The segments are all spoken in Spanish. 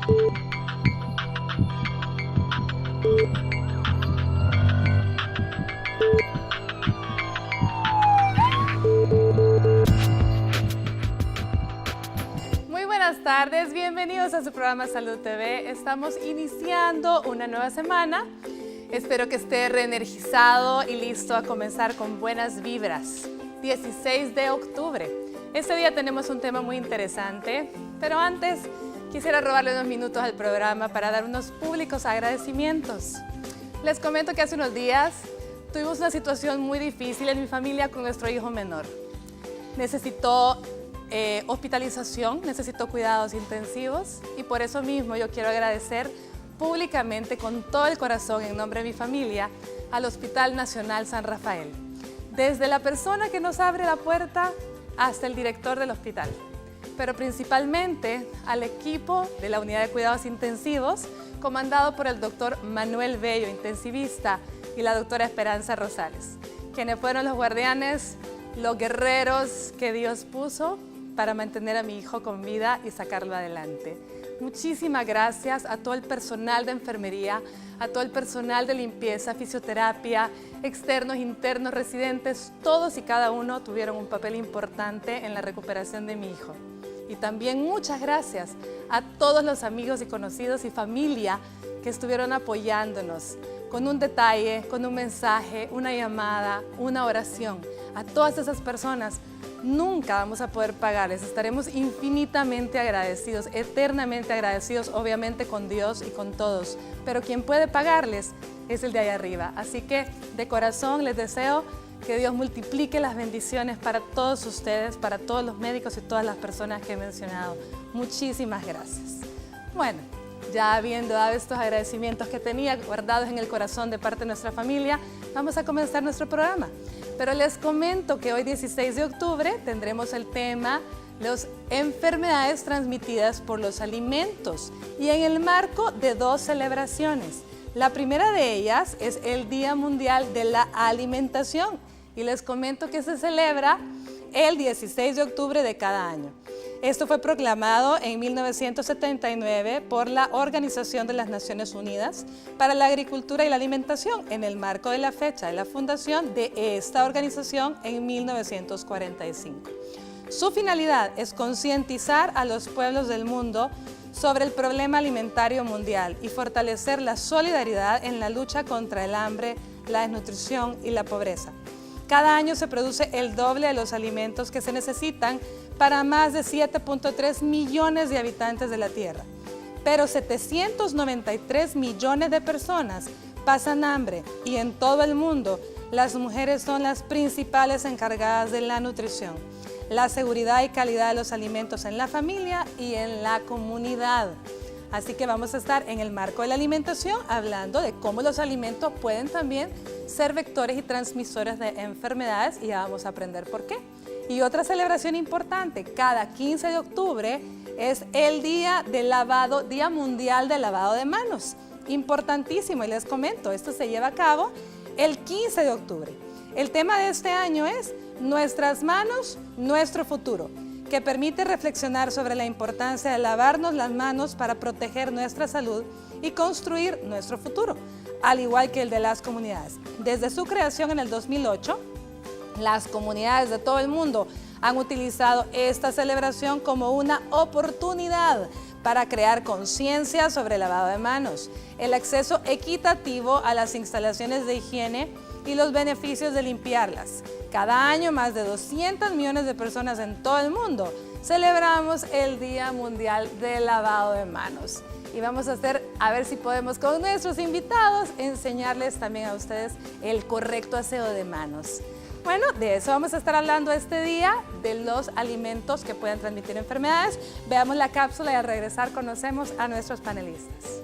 Muy buenas tardes, bienvenidos a su programa Salud TV. Estamos iniciando una nueva semana. Espero que esté reenergizado y listo a comenzar con buenas vibras. 16 de octubre. Este día tenemos un tema muy interesante, pero antes quisiera robarle unos minutos al programa para dar unos públicos agradecimientos. Les comento que hace unos días tuvimos una situación muy difícil en mi familia con nuestro hijo menor. Necesitó hospitalización, necesitó cuidados intensivos y por eso mismo yo quiero agradecer públicamente con todo el corazón en nombre de mi familia al Hospital Nacional San Rafael. Desde la persona que nos abre la puerta hasta el director del hospital, pero principalmente al equipo de la Unidad de Cuidados Intensivos comandado por el doctor Manuel Bello, intensivista, y la doctora Esperanza Rosales, quienes fueron los guardianes, los guerreros que Dios puso para mantener a mi hijo con vida y sacarlo adelante. Muchísimas gracias a todo el personal de enfermería, a todo el personal de limpieza, fisioterapia, externos, internos, residentes, todos y cada uno tuvieron un papel importante en la recuperación de mi hijo. Y también muchas gracias a todos los amigos y conocidos y familia que estuvieron apoyándonos con un detalle, con un mensaje, una llamada, una oración. A todas esas personas nunca vamos a poder pagarles, estaremos infinitamente agradecidos, eternamente agradecidos, obviamente con Dios y con todos, pero quien puede pagarles es el de allá arriba. Así que de corazón les deseo que Dios multiplique las bendiciones para todos ustedes, para todos los médicos y todas las personas que he mencionado. Muchísimas gracias. Bueno, ya habiendo dado estos agradecimientos que tenía guardados en el corazón de parte de nuestra familia, vamos a comenzar nuestro programa. Pero les comento que hoy 16 de octubre tendremos el tema las enfermedades transmitidas por los alimentos y en el marco de dos celebraciones. La primera de ellas es el Día Mundial de la Alimentación y les comento que se celebra el 16 de octubre de cada año. Esto fue proclamado en 1979 por la Organización de las Naciones Unidas para la Agricultura y la Alimentación en el marco de la fecha de la fundación de esta organización en 1945. Su finalidad es concientizar a los pueblos del mundo sobre el problema alimentario mundial y fortalecer la solidaridad en la lucha contra el hambre, la desnutrición y la pobreza. Cada año se produce el doble de los alimentos que se necesitan para más de 7.3 millones de habitantes de la Tierra. Pero 793 millones de personas pasan hambre y en todo el mundo las mujeres son las principales encargadas de la nutrición, la seguridad y calidad de los alimentos en la familia y en la comunidad. Así que vamos a estar en el marco de la alimentación hablando de cómo los alimentos pueden también ser vectores y transmisores de enfermedades y ya vamos a aprender por qué. Y otra celebración importante, cada 15 de octubre es el Día Mundial del Lavado de Manos. Importantísimo y les comento, esto se lleva a cabo el 15 de octubre. El tema de este año es Nuestras manos, nuestro futuro, que permite reflexionar sobre la importancia de lavarnos las manos para proteger nuestra salud y construir nuestro futuro, al igual que el de las comunidades. Desde su creación en el 2008, las comunidades de todo el mundo han utilizado esta celebración como una oportunidad para crear conciencia sobre el lavado de manos, el acceso equitativo a las instalaciones de higiene y los beneficios de limpiarlas. Cada año, más de 200 millones de personas en todo el mundo celebramos el Día Mundial del Lavado de Manos. Y vamos a ver si podemos con nuestros invitados enseñarles también a ustedes el correcto aseo de manos. Bueno, de eso vamos a estar hablando este día, de los alimentos que pueden transmitir enfermedades. Veamos la cápsula y al regresar conocemos a nuestros panelistas.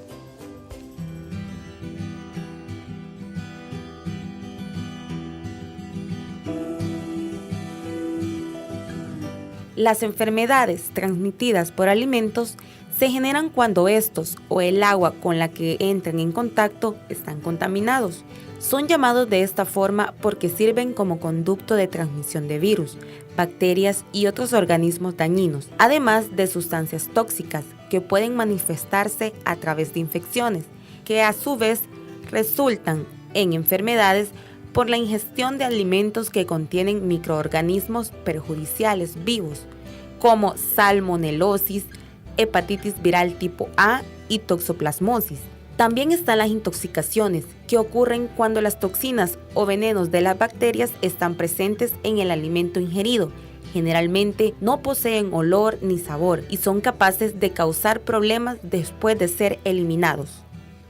Las enfermedades transmitidas por alimentos se generan cuando estos o el agua con la que entran en contacto están contaminados. Son llamados de esta forma porque sirven como conducto de transmisión de virus, bacterias y otros organismos dañinos, además de sustancias tóxicas que pueden manifestarse a través de infecciones, que a su vez resultan en enfermedades por la ingestión de alimentos que contienen microorganismos perjudiciales vivos, como salmonelosis, hepatitis viral tipo A y toxoplasmosis. También están las intoxicaciones, que ocurren cuando las toxinas o venenos de las bacterias están presentes en el alimento ingerido. Generalmente no poseen olor ni sabor y son capaces de causar problemas después de ser eliminados.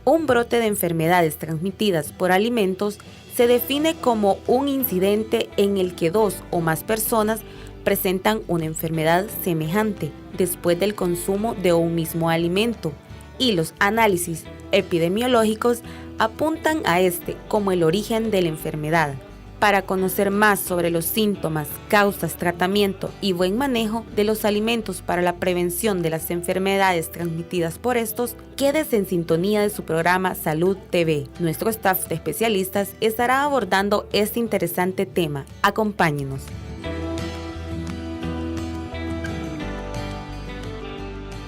Un brote de enfermedades transmitidas por alimentos se define como un incidente en el que 2 o más personas presentan una enfermedad semejante después del consumo de un mismo alimento, y los análisis epidemiológicos apuntan a este como el origen de la enfermedad. Para conocer más sobre los síntomas, causas, tratamiento y buen manejo de los alimentos para la prevención de las enfermedades transmitidas por estos, quédese en sintonía de su programa Salud TV. Nuestro staff de especialistas estará abordando este interesante tema. Acompáñenos.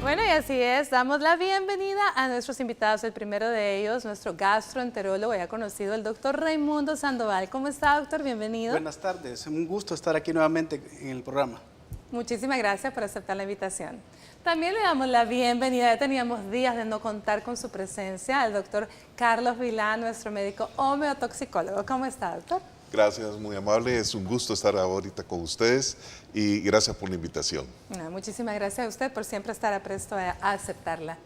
Bueno, y así es, damos la bienvenida a nuestros invitados. El primero de ellos, nuestro gastroenterólogo ya conocido, el doctor Raimundo Sandoval. ¿Cómo está, doctor? Bienvenido. Buenas tardes, un gusto estar aquí nuevamente en el programa. Muchísimas gracias por aceptar la invitación. También le damos la bienvenida, ya teníamos días de no contar con su presencia, al doctor Carlos Vilá, nuestro médico homeotoxicólogo. ¿Cómo está, doctor? Gracias, muy amable. Es un gusto estar ahorita con ustedes y gracias por la invitación. Muchísimas gracias a usted por siempre estar presto a aceptarla.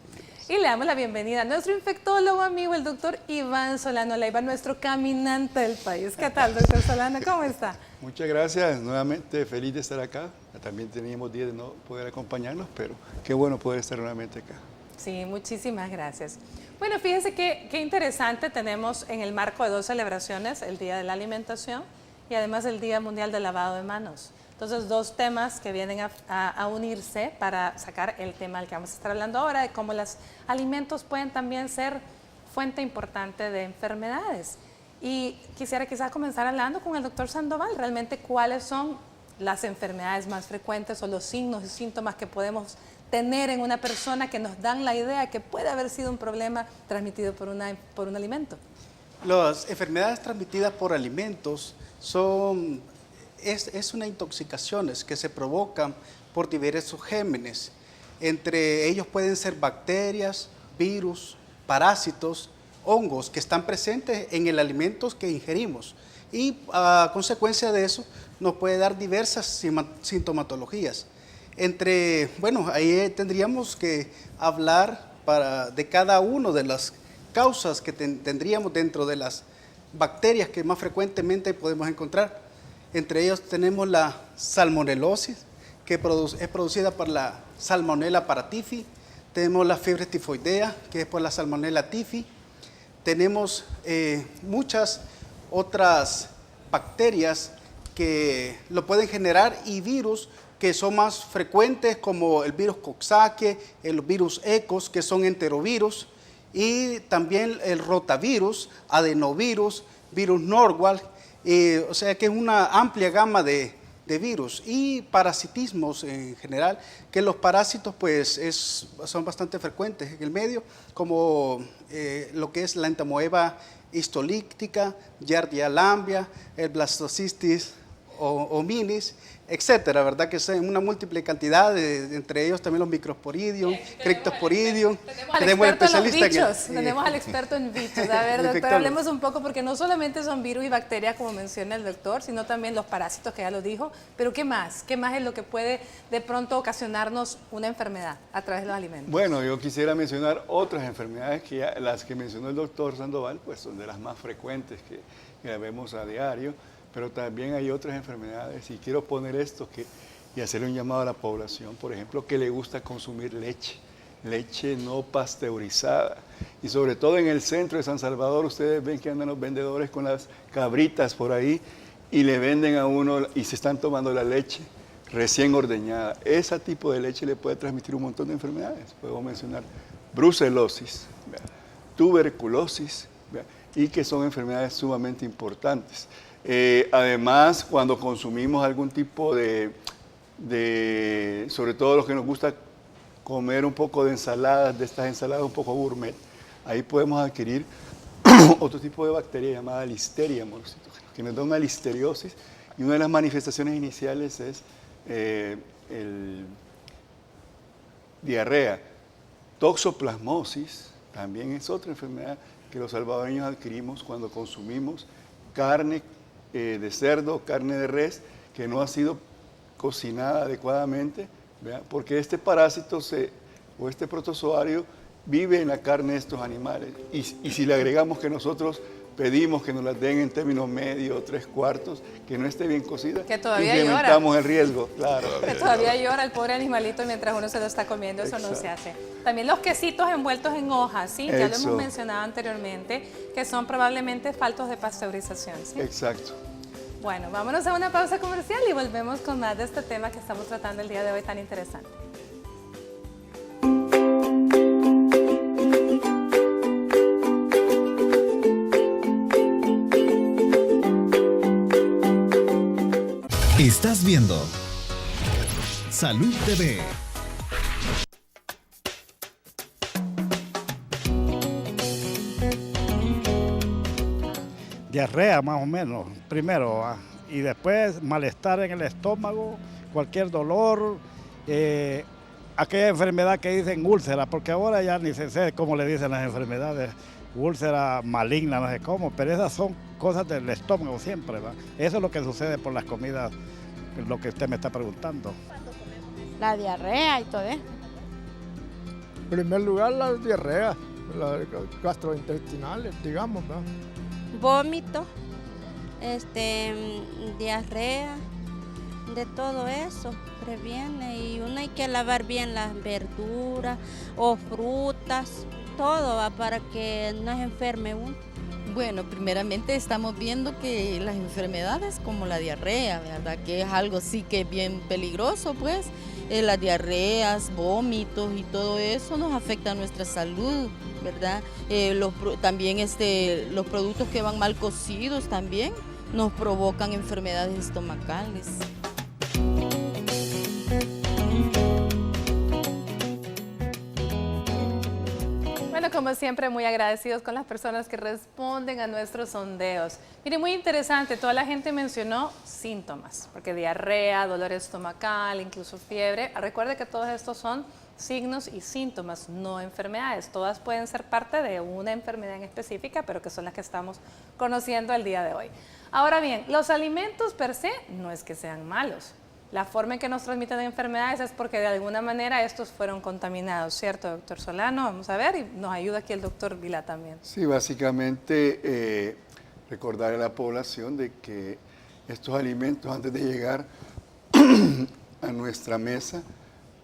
Y le damos la bienvenida a nuestro infectólogo amigo, el doctor Iván Solano Leiva, nuestro caminante del país. ¿Qué tal, doctor Solano? ¿Cómo está? Muchas gracias. Nuevamente feliz de estar acá. También teníamos días de no poder acompañarnos, pero qué bueno poder estar nuevamente acá. Sí, muchísimas gracias. Bueno, fíjense qué interesante tenemos en el marco de 2 celebraciones, el Día de la Alimentación y además el Día Mundial del Lavado de Manos. Entonces, 2 temas que vienen a unirse para sacar el tema del que vamos a estar hablando ahora, de cómo los alimentos pueden también ser fuente importante de enfermedades. Y quisiera quizás comenzar hablando con el doctor Sandoval, realmente cuáles son las enfermedades más frecuentes o los signos y síntomas que podemos tener en una persona que nos dan la idea que puede haber sido un problema transmitido por un alimento. Las enfermedades transmitidas por alimentos es una intoxicación que se provocan por diversos gérmenes. Entre ellos pueden ser bacterias, virus, parásitos, hongos que están presentes en el alimento que ingerimos. Y a consecuencia de eso nos puede dar diversas sintomatologías. Ahí tendríamos que hablar de cada una de las causas que tendríamos dentro de las bacterias que más frecuentemente podemos encontrar. Entre ellos tenemos la salmonelosis, que es producida por la Salmonella paratifi. Tenemos la fiebre tifoidea, que es por la Salmonella typhi. Tenemos muchas otras bacterias que lo pueden generar y virus que son más frecuentes, como el virus Coxsackie, el virus ECOS, que son enterovirus, y también el rotavirus, adenovirus, virus Norwalk, o sea que es una amplia gama de virus y parasitismos en general, que los parásitos pues son bastante frecuentes en el medio, como lo que es la entamoeba histolíctica, Giardia lamblia, el Blastocystis hominis, etcétera, ¿verdad? Que es una múltiple cantidad, entre ellos también los Microsporidium, Cryptosporidium. Tenemos al especialista en bichos, tenemos al experto en bichos. A ver, doctor, hablemos un poco, porque no solamente son virus y bacterias, como menciona el doctor, sino también los parásitos, que ya lo dijo, pero ¿qué más? ¿Qué más es lo que puede de pronto ocasionarnos una enfermedad a través de los alimentos? Bueno, yo quisiera mencionar otras enfermedades que las que mencionó el doctor Sandoval, pues son de las más frecuentes que vemos a diario. Pero también hay otras enfermedades, y quiero poner esto y hacerle un llamado a la población, por ejemplo, que le gusta consumir leche no pasteurizada. Y sobre todo en el centro de San Salvador, ustedes ven que andan los vendedores con las cabritas por ahí y le venden a uno y se están tomando la leche recién ordeñada. Ese tipo de leche le puede transmitir un montón de enfermedades. Puedo mencionar brucelosis, tuberculosis, y que son enfermedades sumamente importantes. Además, cuando consumimos algún tipo sobre todo los que nos gusta comer un poco de ensaladas, de estas ensaladas un poco gourmet, ahí podemos adquirir otro tipo de bacteria llamada Listeria monocytogenes, que nos da una listeriosis, y una de las manifestaciones iniciales es diarrea. Toxoplasmosis también es otra enfermedad que los salvadoreños adquirimos cuando consumimos carne de cerdo, carne de res, que no ha sido cocinada adecuadamente, ¿verdad? Porque este parásito o este protozoario vive en la carne de estos animales. Y si le agregamos que nosotros pedimos que nos las den en términos medio, 3/4, que no esté bien cocida, que todavía incrementamos llora. el riesgo, claro. Que todavía llora el pobre animalito mientras uno se lo está comiendo, eso no se hace. También los quesitos envueltos en hojas, ¿sí? Ya lo hemos mencionado anteriormente, que son probablemente faltos de pasteurización, ¿sí? Exacto. Bueno, vámonos a una pausa comercial y volvemos con más de este tema que estamos tratando el día de hoy tan interesante. Estás viendo Salud TV. Diarrea más o menos, primero, y después malestar en el estómago, cualquier dolor, aquella enfermedad que dicen úlcera, porque ahora ya ni se sé cómo le dicen las enfermedades, úlcera maligna, no sé cómo, pero esas son cosas del estómago siempre, ¿va? Eso es lo que sucede por las comidas, lo que usted me está preguntando. La diarrea y todo eso. En primer lugar, la diarrea, las gastrointestinales, digamos, ¿no? Vómito, diarrea, de todo eso previene, y uno hay que lavar bien las verduras o frutas, todo va para que no se enferme uno. Bueno, primeramente estamos viendo que las enfermedades como la diarrea, ¿verdad? Que es algo sí que es bien peligroso, pues. Las diarreas, vómitos y todo eso nos afecta a nuestra salud, ¿verdad? También los productos que van mal cocidos también nos provocan enfermedades estomacales. Bueno, como siempre, muy agradecidos con las personas que responden a nuestros sondeos. Mire, muy interesante, toda la gente mencionó síntomas, porque diarrea, dolor estomacal, incluso fiebre. Recuerde que todos estos son signos y síntomas, no enfermedades. Todas pueden ser parte de una enfermedad en específica, pero que son las que estamos conociendo el día de hoy. Ahora bien, los alimentos per se no es que sean malos. La forma en que nos transmiten enfermedades es porque de alguna manera estos fueron contaminados, ¿cierto, doctor Solano? Vamos a ver, y nos ayuda aquí el doctor Vila también. Sí, básicamente recordar a la población de que estos alimentos antes de llegar a nuestra mesa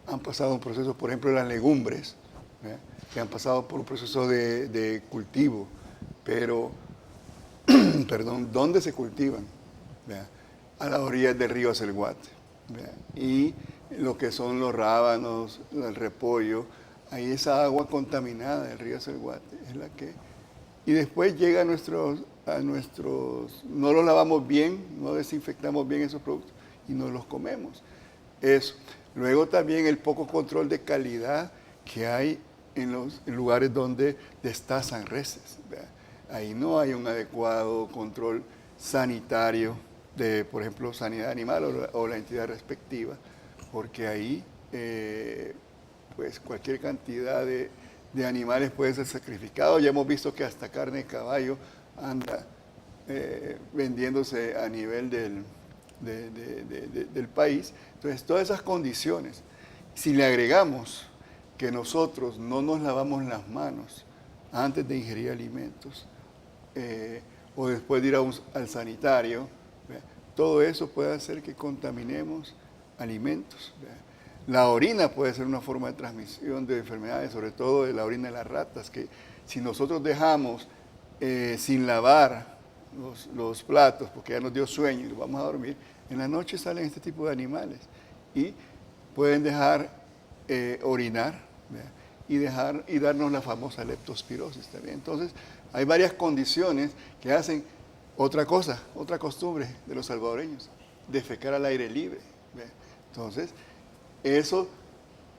han pasado un proceso, por ejemplo, las legumbres, ¿verdad? Que han pasado por un proceso de cultivo, pero, perdón, ¿dónde se cultivan? ¿Verdad? A las orillas del río Acelguate. Y lo que son los rábanos, el repollo, ahí esa agua contaminada del río Acelguate es la que... Y después llega a nuestros, no los lavamos bien, no desinfectamos bien esos productos y no los comemos. Eso. Luego también el poco control de calidad que hay en los lugares donde destazan reses, ¿verdad? Ahí no hay un adecuado control sanitario de, por ejemplo, sanidad animal o la entidad respectiva, porque ahí pues cualquier cantidad de animales puede ser sacrificado. Ya hemos visto que hasta carne de caballo anda vendiéndose a nivel del país. Entonces, todas esas condiciones, si le agregamos que nosotros no nos lavamos las manos antes de ingerir alimentos o después de ir al sanitario, todo eso puede hacer que contaminemos alimentos. La orina puede ser una forma de transmisión de enfermedades, sobre todo de la orina de las ratas, que si nosotros dejamos sin lavar los platos, porque ya nos dio sueño y nos vamos a dormir, en la noche salen este tipo de animales y pueden dejar orinar, ¿verdad? y darnos la famosa leptospirosis también. Entonces, hay varias condiciones que hacen otra cosa, otra costumbre de los salvadoreños, defecar al aire libre, ¿verdad? Entonces, eso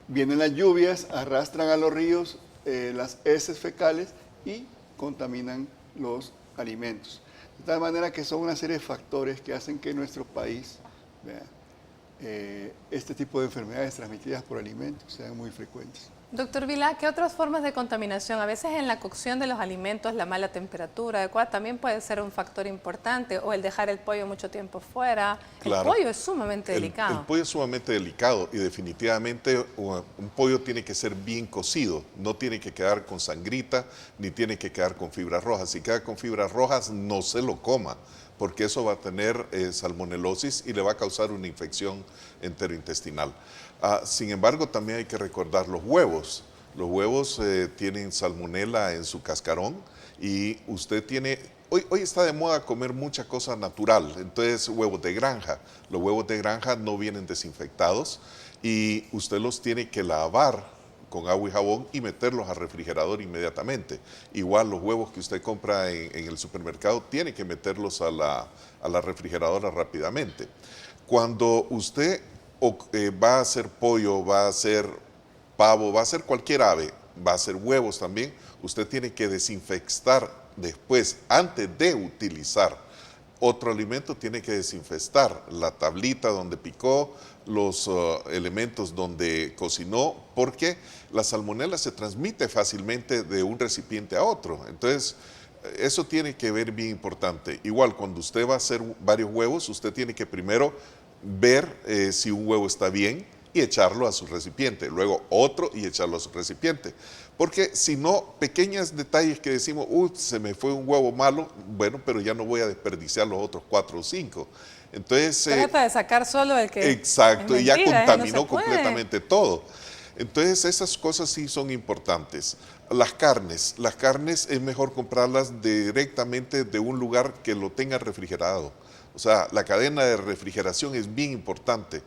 vienen las lluvias, arrastran a los ríos las heces fecales y contaminan los alimentos. De tal manera que son una serie de factores que hacen que en nuestro país este tipo de enfermedades transmitidas por alimentos sean muy frecuentes. Doctor Vila, ¿qué otras formas de contaminación? A veces en la cocción de los alimentos, la mala temperatura adecuada también puede ser un factor importante, o el dejar el pollo mucho tiempo fuera. Claro. El pollo es sumamente delicado. El pollo es sumamente delicado y definitivamente un pollo tiene que ser bien cocido, no tiene que quedar con sangrita ni tiene que quedar con fibras rojas. Si queda con fibras rojas, no se lo coma, porque eso va a tener salmonelosis y le va a causar una infección enterointestinal. Sin embargo, también hay que recordar los huevos. Los huevos tienen salmonela en su cascarón y usted tiene... Hoy está de moda comer mucha cosa natural, entonces huevos de granja. Los huevos de granja no vienen desinfectados y usted los tiene que lavar con agua y jabón y meterlos al refrigerador inmediatamente. Igual los huevos que usted compra en el supermercado tiene que meterlos a la refrigeradora rápidamente. Cuando usted va a hacer pollo, va a hacer pavo, va a hacer cualquier ave, va a hacer huevos también, usted tiene que desinfectar después, antes de utilizar otro alimento, tiene que desinfectar la tablita donde picó, los elementos donde cocinó, porque la salmonela se transmite fácilmente de un recipiente a otro. Entonces, eso tiene que ver bien importante. Igual, cuando usted va a hacer varios huevos, usted tiene que primero ver si un huevo está bien y echarlo a su recipiente, luego otro y echarlo a su recipiente. Porque si no, pequeños detalles que decimos, se me fue un huevo malo, bueno, pero ya no voy a desperdiciar los otros 4 o 5. Entonces, trata de sacar solo el que... Exacto, es y ya mentira, contaminó no se puede. completamente todo. Entonces, esas cosas sí son importantes. Las carnes es mejor comprarlas directamente de un lugar que lo tenga refrigerado. O sea, la cadena de refrigeración es bien importante.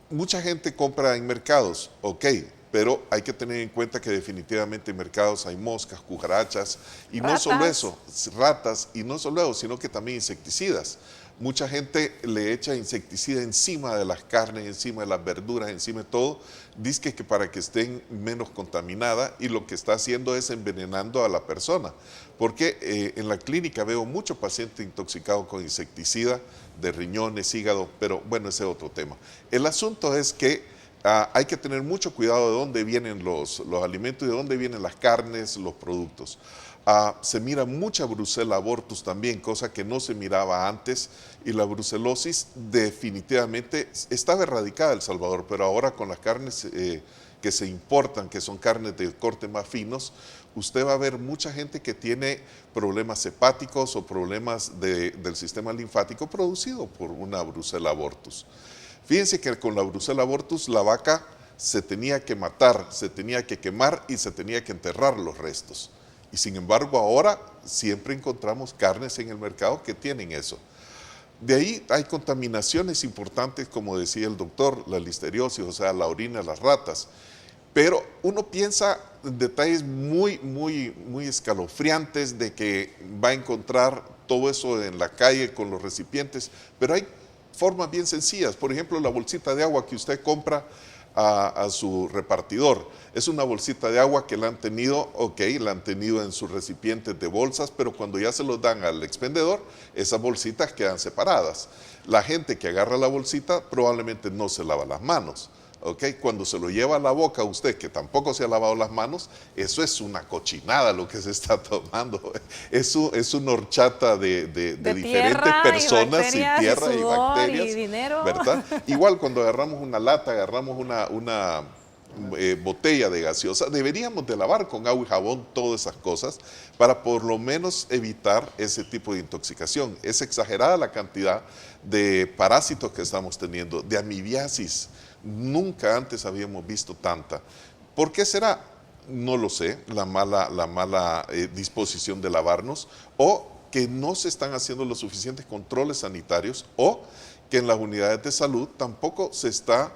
Mucha gente compra en mercados, ok, pero hay que tener en cuenta que definitivamente en mercados hay moscas, cucarachas, y no solo eso, ratas, y no solo eso, sino que también insecticidas. Mucha gente le echa insecticida encima de las carnes, encima de las verduras, encima de todo, dice que para que estén menos contaminadas, y lo que está haciendo es envenenando a la persona. Porque en la clínica veo muchos pacientes intoxicados con insecticida de riñones, hígado, pero bueno, ese es otro tema. El asunto es que hay que tener mucho cuidado de dónde vienen los alimentos y de dónde vienen las carnes, los productos. Se mira mucha Brucella abortus también, cosa que no se miraba antes, y la brucelosis definitivamente estaba erradicada en El Salvador, pero ahora con las carnes que se importan, que son carnes de corte más finos, usted va a ver mucha gente que tiene problemas hepáticos o problemas del sistema linfático producido por una Brucella abortus. Fíjense que con la Brucella abortus la vaca se tenía que matar, se tenía que quemar y se tenía que enterrar los restos. Y sin embargo ahora siempre encontramos carnes en el mercado que tienen eso. De ahí hay contaminaciones importantes, como decía el doctor, la listeriosis, o sea, la orina de las ratas. Pero uno piensa en detalles muy escalofriantes de que va a encontrar todo eso en la calle con los recipientes, pero hay formas bien sencillas. Por ejemplo, la bolsita de agua que usted compra a su repartidor. Es una bolsita de agua que la han tenido, la han tenido en sus recipientes de bolsas, pero cuando ya se los dan al expendedor, esas bolsitas quedan separadas. La gente que agarra la bolsita probablemente no se lava las manos. Cuando se lo lleva a la boca usted, que tampoco se ha lavado las manos, eso es una cochinada lo que se está tomando. Es una horchata de diferentes personas, y tierra y bacterias. Y dinero. ¿Verdad? Igual cuando agarramos una lata, agarramos una botella de gaseosa, deberíamos de lavar con agua y jabón todas esas cosas para por lo menos evitar ese tipo de intoxicación. Es exagerada la cantidad de parásitos que estamos teniendo, de amibiasis. Nunca antes habíamos visto tanta. ¿Por qué será? No lo sé, la mala disposición de lavarnos, o que no se están haciendo los suficientes controles sanitarios, o que en las unidades de salud tampoco se está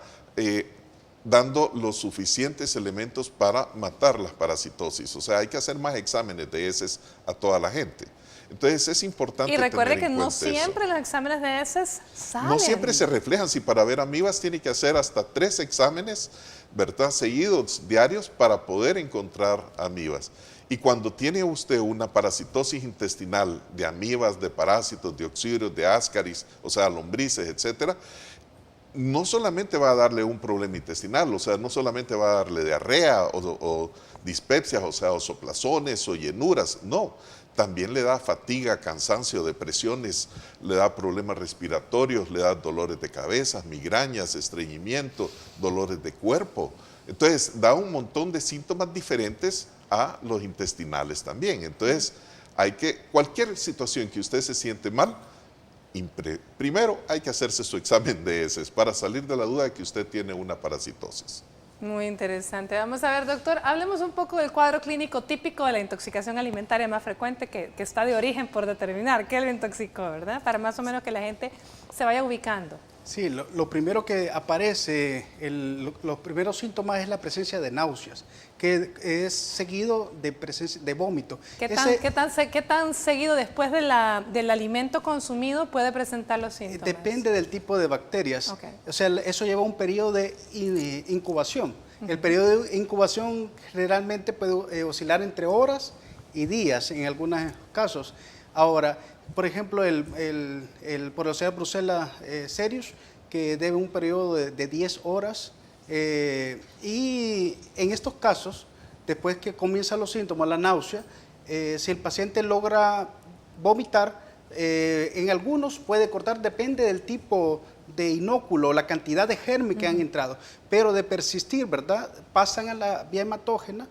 dando los suficientes elementos para matar las parasitosis. O sea, hay que hacer más exámenes de heces a toda la gente. Entonces es importante Y recuerde tener en que no cuenta eso. siempre los exámenes de heces salen. No siempre se reflejan. Si para ver amibas tiene que hacer hasta 3 exámenes, ¿verdad?, seguidos, diarios, para poder encontrar amibas. Y cuando tiene usted una parasitosis intestinal de amibas, de parásitos, de oxídeos, de ascaris, o sea, lombrices, etcétera, no solamente va a darle un problema intestinal, o sea, no solamente va a darle diarrea o dispepsias, o sea, soplazones o llenuras, no. También le da fatiga, cansancio, depresiones, le da problemas respiratorios, le da dolores de cabeza, migrañas, estreñimiento, dolores de cuerpo. Entonces, da un montón de síntomas diferentes a los intestinales también. Entonces, cualquier situación que usted se siente mal, primero hay que hacerse su examen de heces para salir de la duda de que usted tiene una parasitosis. Muy interesante. Vamos a ver, doctor, hablemos un poco del cuadro clínico típico de la intoxicación alimentaria más frecuente que está de origen por determinar qué lo intoxicó, ¿verdad? Para más o menos que la gente se vaya ubicando. Sí, lo primero que aparece, los primeros síntomas es la presencia de náuseas, que es seguido de presencia de vómito. ¿Qué tan seguido después del alimento consumido puede presentar los síntomas? Depende del tipo de bacterias. Okay. O sea, eso lleva un periodo de incubación. El periodo de incubación generalmente puede oscilar entre horas y días en algunos casos. Ahora, por ejemplo, el Porosea Brucella cereus, que debe un periodo de 10 horas. Y en estos casos, después que comienzan los síntomas, la náusea, si el paciente logra vomitar, en algunos puede cortar, depende del tipo de inóculo, la cantidad de germes que han entrado, pero de persistir, ¿verdad? Pasan a la vía hematógena,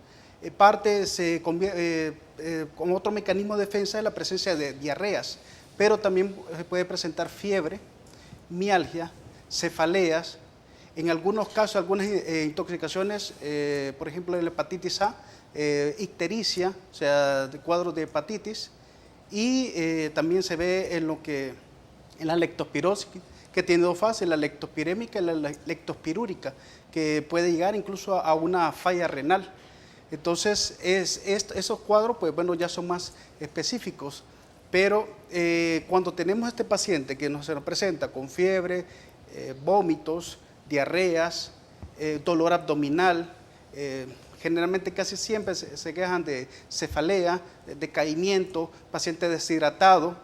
parte se convierte con otro mecanismo de defensa de la presencia de diarreas, pero también se puede presentar fiebre, mialgia, cefaleas, en algunos casos, algunas intoxicaciones, por ejemplo, la hepatitis A, ictericia, o sea, cuadros de hepatitis, y también se ve en la lectospirosis, que tiene 2 fases, la lectospirémica y la lectospirúrica, que puede llegar incluso a una falla renal. Entonces, esos cuadros, pues bueno, ya son más específicos, pero cuando tenemos este paciente que se nos presenta con fiebre, vómitos, diarreas, dolor abdominal, generalmente casi siempre se quejan de cefalea, decaimiento, paciente deshidratado.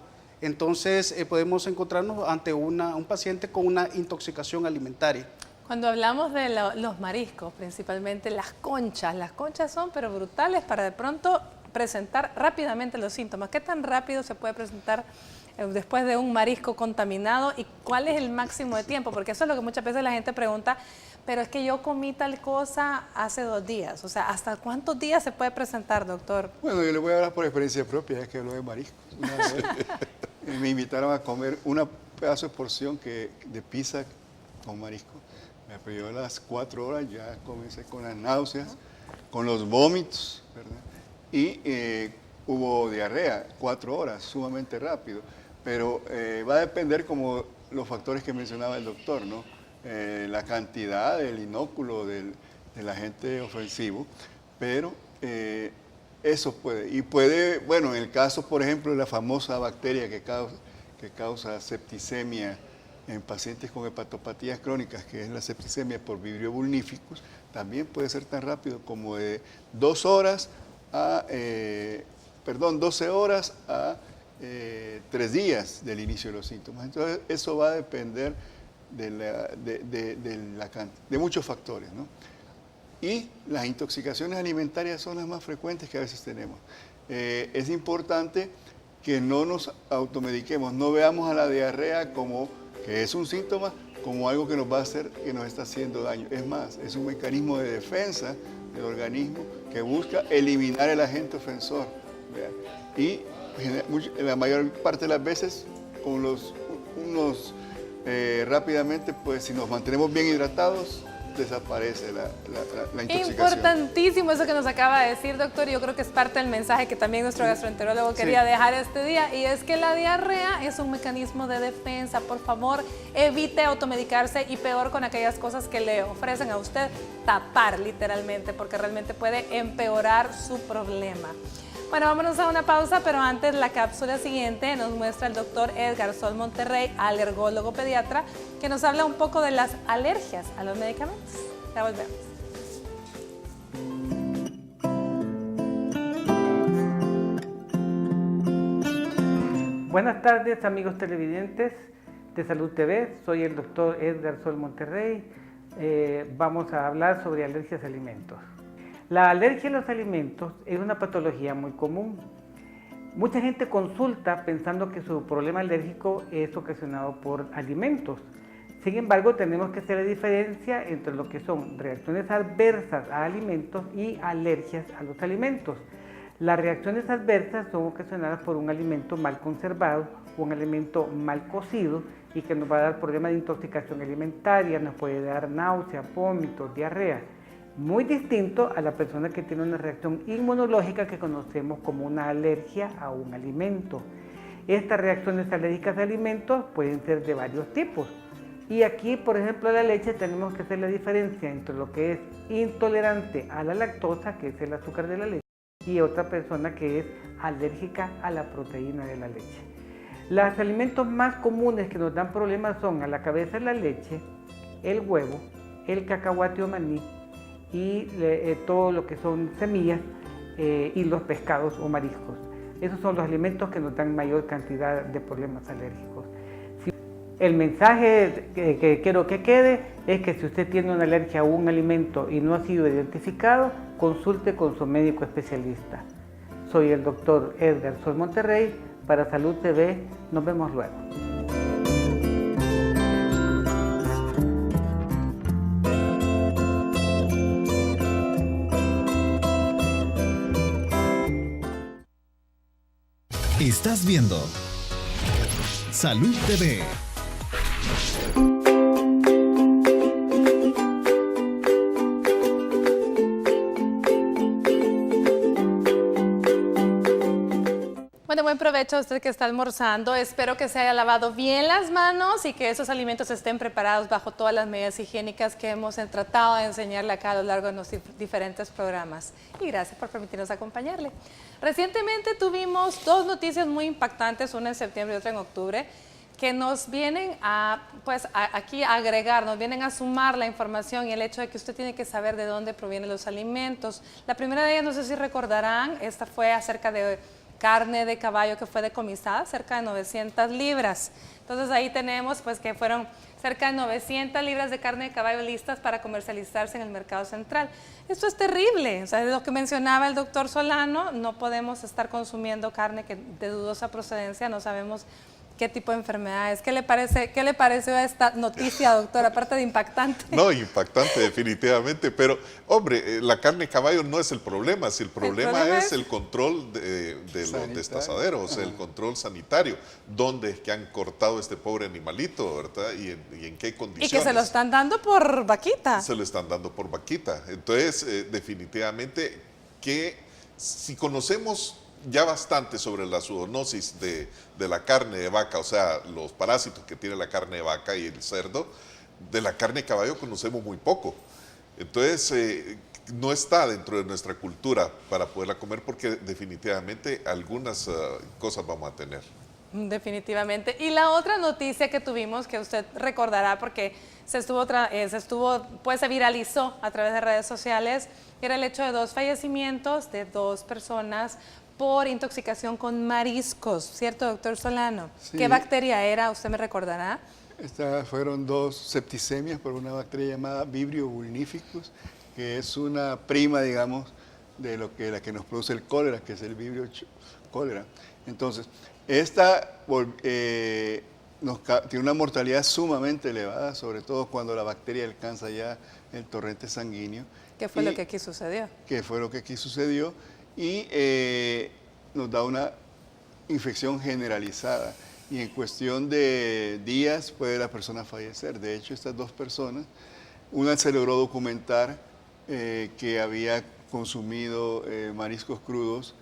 Entonces podemos encontrarnos ante un paciente con una intoxicación alimentaria. Cuando hablamos de los mariscos, principalmente las conchas son pero brutales para de pronto presentar rápidamente los síntomas. ¿Qué tan rápido se puede presentar después de un marisco contaminado y cuál es el máximo de tiempo? Porque eso es lo que muchas veces la gente pregunta, pero es que yo comí tal cosa hace 2 días. O sea, ¿hasta cuántos días se puede presentar, doctor? Bueno, yo le voy a hablar por experiencia propia, ya que hablo de mariscos. Una vez me invitaron a comer una pedazo de porción de pizza con marisco. Me pidió a las 4 horas, ya comencé con las náuseas, con los vómitos, ¿verdad? Y hubo diarrea, 4 horas, sumamente rápido. Pero va a depender como los factores que mencionaba el doctor, ¿no? La cantidad del inóculo del agente ofensivo, pero eso puede. Y puede, bueno, en el caso, por ejemplo, de la famosa bacteria que causa septicemia en pacientes con hepatopatías crónicas, que es la septicemia por Vibrio vulnificus, también puede ser tan rápido como de 12 horas a 3 días del inicio de los síntomas. Entonces, eso va a depender de muchos factores, ¿no? Y las intoxicaciones alimentarias son las más frecuentes que a veces tenemos. Es importante que no nos automediquemos, no veamos a la diarrea como que es un síntoma, como algo que nos va a hacer, que nos está haciendo daño. Es más, es un mecanismo de defensa del organismo que busca eliminar el agente ofensor. ¿Vean? Y la mayor parte de las veces, con rápidamente, pues si nos mantenemos bien hidratados, desaparece la intoxicación. Importantísimo eso que nos acaba de decir, doctor, y yo creo que es parte del mensaje que también nuestro gastroenterólogo quería dejar este día, y es que la diarrea es un mecanismo de defensa. Por favor, evite automedicarse, y peor con aquellas cosas que le ofrecen a usted tapar literalmente, porque realmente puede empeorar su problema. Bueno, vámonos a una pausa, pero antes la cápsula siguiente nos muestra el doctor Edgar Sol Monterrey, alergólogo pediatra, que nos habla un poco de las alergias a los medicamentos. Ya volvemos. Buenas tardes, amigos televidentes de Salud TV. Soy el doctor Edgar Sol Monterrey. Vamos a hablar sobre alergias a alimentos. La alergia a los alimentos es una patología muy común. Mucha gente consulta pensando que su problema alérgico es ocasionado por alimentos. Sin embargo, tenemos que hacer la diferencia entre lo que son reacciones adversas a alimentos y alergias a los alimentos. Las reacciones adversas son ocasionadas por un alimento mal conservado, un alimento mal cocido, y que nos va a dar problemas de intoxicación alimentaria, nos puede dar náusea, vómitos, diarrea. Muy distinto a la persona que tiene una reacción inmunológica que conocemos como una alergia a un alimento. Estas reacciones alérgicas a alimentos pueden ser de varios tipos. Y aquí, por ejemplo, a la leche tenemos que hacer la diferencia entre lo que es intolerante a la lactosa, que es el azúcar de la leche, y otra persona que es alérgica a la proteína de la leche. Los alimentos más comunes que nos dan problemas son a la cabeza la leche, el huevo, el cacahuate o maní, y todo lo que son semillas y los pescados o mariscos. Esos son los alimentos que nos dan mayor cantidad de problemas alérgicos. El mensaje que quiero que quede es que si usted tiene una alergia a un alimento y no ha sido identificado, consulte con su médico especialista. Soy el doctor Edgar Sol Monterrey para Salud TV. Nos vemos luego. Estás viendo Salud TV. Bueno, buen provecho a usted que está almorzando. Espero que se haya lavado bien las manos y que esos alimentos estén preparados bajo todas las medidas higiénicas que hemos tratado de enseñarle acá a lo largo de nuestros diferentes programas. Y gracias por permitirnos acompañarle. Recientemente tuvimos dos noticias muy impactantes, una en septiembre y otra en octubre, que nos vienen aquí a agregar, nos vienen a sumar la información y el hecho de que usted tiene que saber de dónde provienen los alimentos. La primera de ellas, no sé si recordarán, esta fue acerca de carne de caballo que fue decomisada, cerca de 900 libras. Entonces ahí tenemos pues que fueron cerca de 900 libras de carne de caballo listas para comercializarse en el mercado central. Esto es terrible, o sea, de lo que mencionaba el doctor Solano, no podemos estar consumiendo carne de dudosa procedencia, no sabemos qué tipo de enfermedades. ¿Qué le pareció a esta noticia, doctor, aparte de impactante? No, impactante definitivamente, pero hombre, la carne de caballo no es el problema, si el problema es el control de los destazaderos, el control sanitario, dónde es que han cortado este pobre animalito, ¿verdad? Y en qué condiciones. Y que se lo están dando por vaquita. Se lo están dando por vaquita. Entonces, definitivamente que si conocemos ya bastante sobre la zoonosis de la carne de vaca, o sea, los parásitos que tiene la carne de vaca y el cerdo, de la carne de caballo conocemos muy poco. Entonces, no está dentro de nuestra cultura para poderla comer porque definitivamente algunas cosas vamos a tener. Definitivamente. Y la otra noticia que tuvimos, que usted recordará porque se viralizó a través de redes sociales, era el hecho de 2 fallecimientos de 2 personas por intoxicación con mariscos, ¿cierto, doctor Solano? Sí. ¿Qué bacteria era? ¿Usted me recordará? Estas fueron 2 septicemias por una bacteria llamada Vibrio vulnificus, que es una prima, digamos, de la que nos produce el cólera, que es el Vibrio cólera. Entonces, esta tiene una mortalidad sumamente elevada, sobre todo cuando la bacteria alcanza ya el torrente sanguíneo. ¿Qué fue lo que aquí sucedió? ¿Qué fue lo que aquí sucedió? Y nos da una infección generalizada y en cuestión de días puede la persona fallecer. De hecho, estas 2 personas Una se logró documentar que había consumido mariscos crudos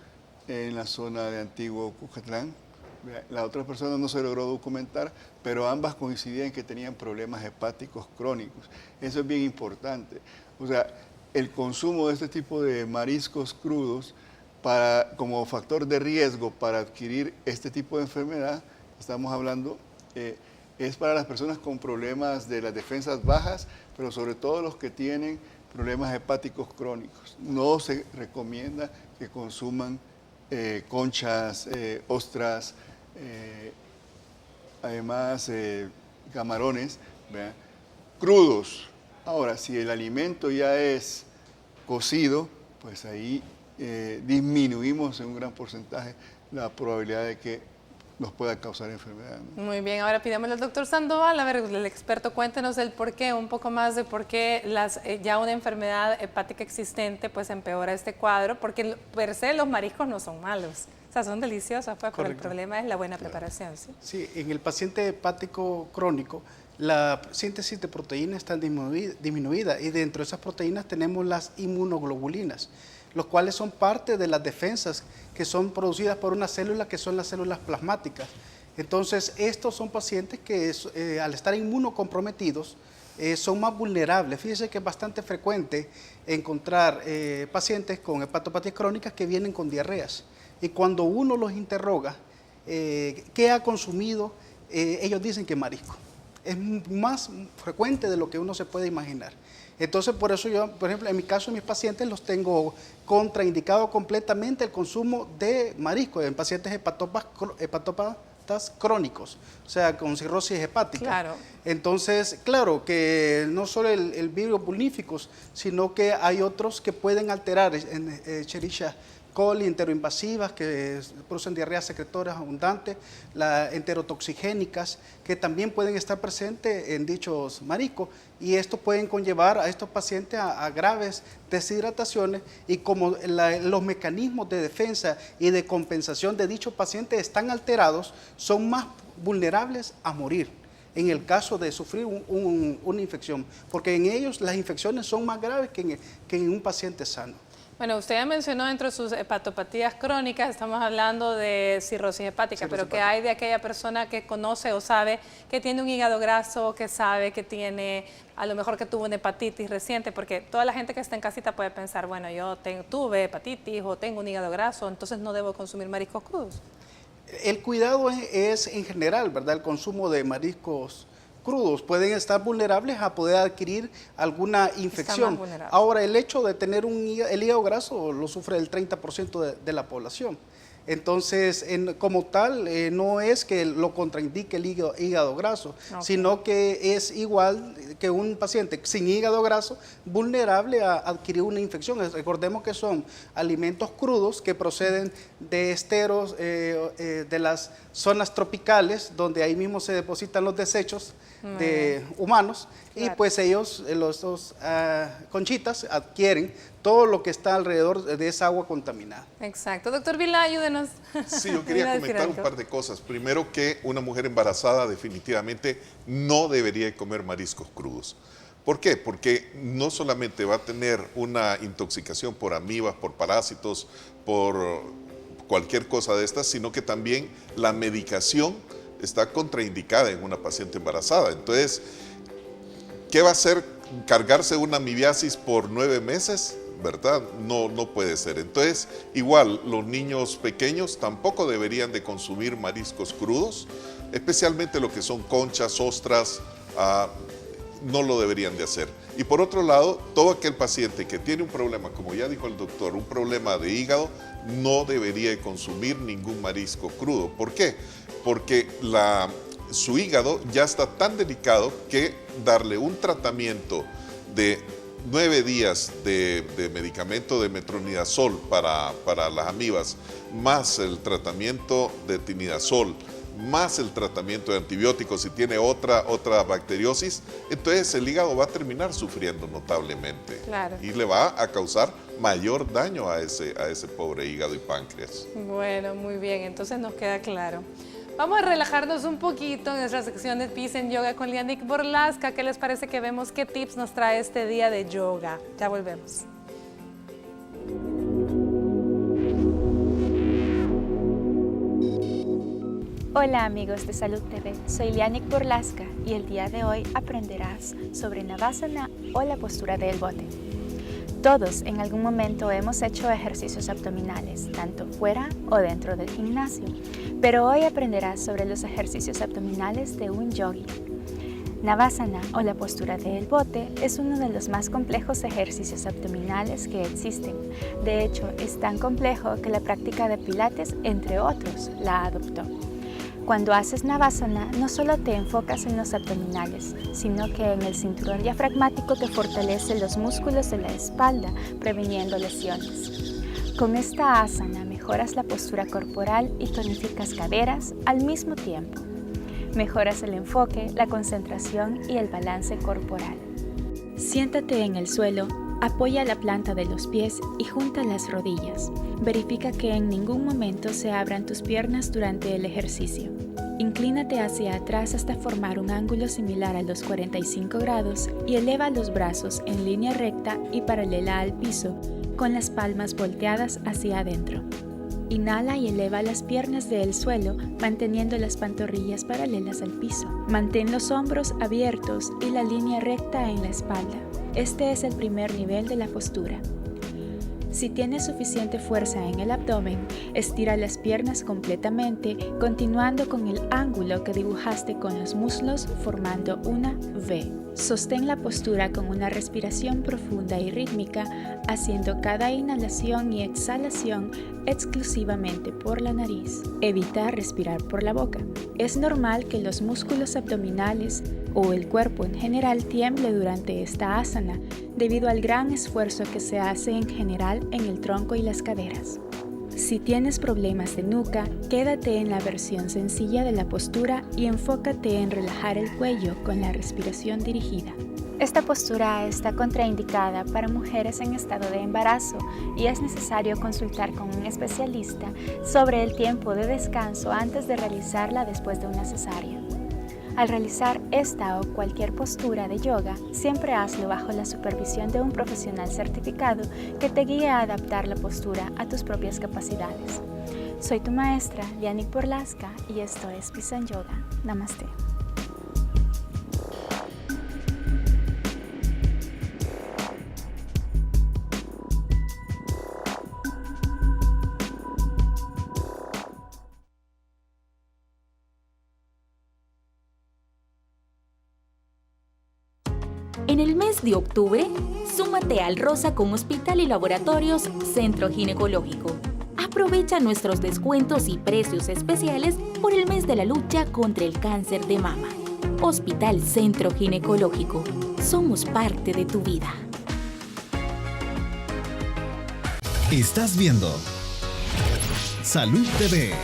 en la zona de Antiguo Cucatlán. La otra persona no se logró documentar, pero ambas coincidían en que tenían problemas hepáticos crónicos. Eso es bien importante. O sea, el consumo de este tipo de mariscos crudos como factor de riesgo para adquirir este tipo de enfermedad, estamos hablando, es para las personas con problemas de las defensas bajas, pero sobre todo los que tienen problemas hepáticos crónicos. No se recomienda que consuman conchas, ostras, además camarones, ¿verdad?, crudos. Ahora, si el alimento ya es cocido, pues ahí disminuimos en un gran porcentaje la probabilidad de que nos pueda causar enfermedad, ¿no? Muy bien, ahora pidámosle al doctor Sandoval, a ver, el experto, cuéntenos el por qué, un poco más de por qué ya una enfermedad hepática existente pues empeora este cuadro, porque per se los mariscos no son malos, o sea, son deliciosos, pues, pero el problema es la buena preparación, ¿sí? Sí, en el paciente hepático crónico, la síntesis de proteínas está disminuida y dentro de esas proteínas tenemos las inmunoglobulinas, los cuales son parte de las defensas que son producidas por una célula que son las células plasmáticas. Entonces, estos son pacientes que al estar inmunocomprometidos son más vulnerables. Fíjese que es bastante frecuente encontrar pacientes con hepatopatías crónicas que vienen con diarreas. Y cuando uno los interroga, ¿qué ha consumido? Ellos dicen que marisco. Es más frecuente de lo que uno se puede imaginar. Entonces, por eso yo, por ejemplo, en mi caso, mis pacientes los tengo contraindicado completamente el consumo de marisco en pacientes hepatópatas crónicos, o sea, con cirrosis hepática. Claro. Entonces, claro, que no solo el virus bulíficos, sino que hay otros que pueden alterar Escherichia coli enteroinvasivas que producen diarreas secretoras abundantes, las enterotoxigénicas que también pueden estar presentes en dichos mariscos y esto pueden conllevar a estos pacientes a graves deshidrataciones y como los mecanismos de defensa y de compensación de dichos pacientes están alterados, son más vulnerables a morir en el caso de sufrir una infección, porque en ellos las infecciones son más graves que en un paciente sano. Bueno, usted ya mencionó dentro de sus hepatopatías crónicas, estamos hablando de cirrosis hepática, pero ¿qué hay de aquella persona que conoce o sabe que tiene un hígado graso, que sabe que tiene, a lo mejor que tuvo una hepatitis reciente? Porque toda la gente que está en casita puede pensar, bueno, yo tuve hepatitis o tengo un hígado graso, entonces no debo consumir mariscos crudos. El cuidado es en general, ¿verdad? El consumo de mariscos crudos pueden estar vulnerables a poder adquirir alguna infección. Ahora, el hecho de tener el hígado graso lo sufre el 30% de la población. Entonces, como tal, no es que lo contraindique el hígado graso, sino que es igual que un paciente sin hígado graso vulnerable a adquirir una infección. Recordemos que son alimentos crudos que proceden de esteros de las zonas tropicales, donde ahí mismo se depositan los desechos de humanos, y pues ellos, los conchitas, adquieren todo lo que está alrededor de esa agua contaminada. Exacto. Doctor Vila, ayúdenos. Sí, yo quería comentar un par de cosas. Primero, que una mujer embarazada definitivamente no debería comer mariscos crudos. ¿Por qué? Porque no solamente va a tener una intoxicación por amibas, por parásitos, por cualquier cosa de estas, sino que también la medicación está contraindicada en una paciente embarazada. Entonces, ¿qué va a hacer? ¿Cargarse una amibiasis por 9 meses? ¿Verdad? No puede ser. Entonces, igual, los niños pequeños tampoco deberían de consumir mariscos crudos, especialmente lo que son conchas, ostras, no lo deberían de hacer. Y por otro lado, todo aquel paciente que tiene un problema, como ya dijo el doctor, un problema de hígado, no debería de consumir ningún marisco crudo. ¿Por qué? Porque su hígado ya está tan delicado que darle un tratamiento de 9 días de medicamento de metronidazol para las amibas, más el tratamiento de tinidazol, más el tratamiento de antibióticos si tiene otra bacteriosis, entonces el hígado va a terminar sufriendo notablemente. Claro. Y le va a causar mayor daño a ese pobre hígado y páncreas. Bueno, muy bien, entonces nos queda claro. Vamos a relajarnos un poquito en nuestra sección de Peace and Yoga con Lianik Borlasca. ¿Qué les parece que vemos qué tips nos trae este día de yoga? Ya volvemos. Hola amigos de Salud TV, soy Lianik Borlasca y el día de hoy aprenderás sobre Navasana o la postura del bote. Todos en algún momento hemos hecho ejercicios abdominales, tanto fuera o dentro del gimnasio, pero hoy aprenderás sobre los ejercicios abdominales de un yogi. Navasana o la postura del bote es uno de los más complejos ejercicios abdominales que existen. De hecho, es tan complejo que la práctica de Pilates, entre otros, la adoptó. Cuando haces Navasana, no solo te enfocas en los abdominales, sino que en el cinturón diafragmático que fortalece los músculos de la espalda, previniendo lesiones. Con esta asana mejoras la postura corporal y tonificas caderas al mismo tiempo. Mejoras el enfoque, la concentración y el balance corporal. Siéntate en el suelo, apoya la planta de los pies y junta las rodillas. Verifica que en ningún momento se abran tus piernas durante el ejercicio. Inclínate hacia atrás hasta formar un ángulo similar a los 45 grados y eleva los brazos en línea recta y paralela al piso, con las palmas volteadas hacia adentro. Inhala y eleva las piernas del suelo, manteniendo las pantorrillas paralelas al piso. Mantén los hombros abiertos y la línea recta en la espalda. Este es el primer nivel de la postura. Si tienes suficiente fuerza en el abdomen, estira las piernas completamente, continuando con el ángulo que dibujaste con los muslos formando una V. Sostén la postura con una respiración profunda y rítmica, haciendo cada inhalación y exhalación exclusivamente por la nariz. Evita respirar por la boca. Es normal que los músculos abdominales o el cuerpo en general tiemble durante esta asana, debido al gran esfuerzo que se hace en general en el tronco y las caderas. Si tienes problemas de nuca, quédate en la versión sencilla de la postura y enfócate en relajar el cuello con la respiración dirigida. Esta postura está contraindicada para mujeres en estado de embarazo y es necesario consultar con un especialista sobre el tiempo de descanso antes de realizarla después de una cesárea. Al realizar esta o cualquier postura de yoga, siempre hazlo bajo la supervisión de un profesional certificado que te guíe a adaptar la postura a tus propias capacidades. Soy tu maestra, Lianik Borlasca, y esto es Peace and Yoga. Namaste. En el mes de octubre, súmate al Rosa con Hospital y Laboratorios Centro Ginecológico. Aprovecha nuestros descuentos y precios especiales por el mes de la lucha contra el cáncer de mama. Hospital Centro Ginecológico. Somos parte de tu vida. Estás viendo Salud TV.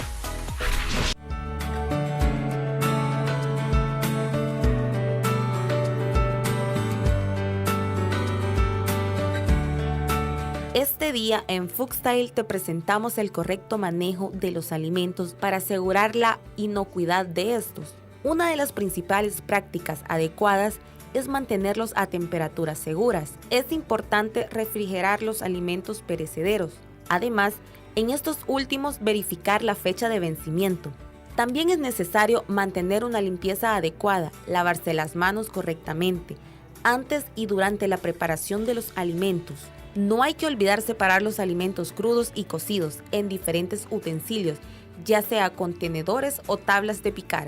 Este día en Foodstyle te presentamos el correcto manejo de los alimentos para asegurar la inocuidad de estos. Una de las principales prácticas adecuadas es mantenerlos a temperaturas seguras. Es importante refrigerar los alimentos perecederos. Además, en estos últimos verificar la fecha de vencimiento. También es necesario mantener una limpieza adecuada, lavarse las manos correctamente, antes y durante la preparación de los alimentos. No hay que olvidar separar los alimentos crudos y cocidos en diferentes utensilios, ya sea contenedores o tablas de picar.